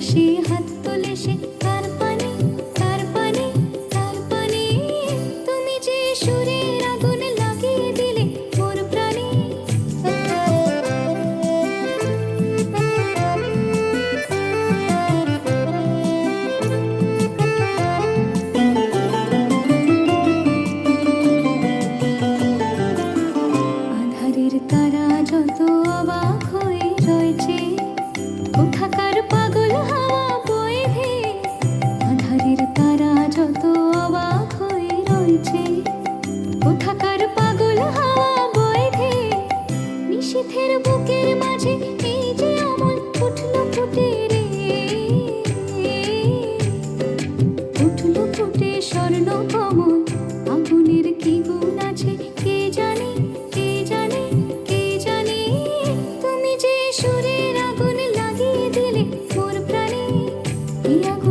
সে হাত তোলে সে কার পানে কার পানে কার পানে তুমি যে সুরের আগুন লাগিয়ে দিলে মোর প্রাণে আধারের তারা যত অবাক হয়ে রয়েছে কোথাকার পাগল হাওয়া বয়ে ধেয়ে আধারের তারা যত অবাক হয়ে রয়েছে কোথাকার পাগল হাওয়া বয়ে ধেয়ে নিশীথের বুকের মাঝে এই যে অমল উঠল ফুটে রে উঠল ফুটে স্বর্ণ কমল আগুনের কি গুণ আছে কে জানে কে জানে কে জানে তুমি যে সুরের আগুন লাগিয়ে দিলে মোর প্রাণে এই আগুন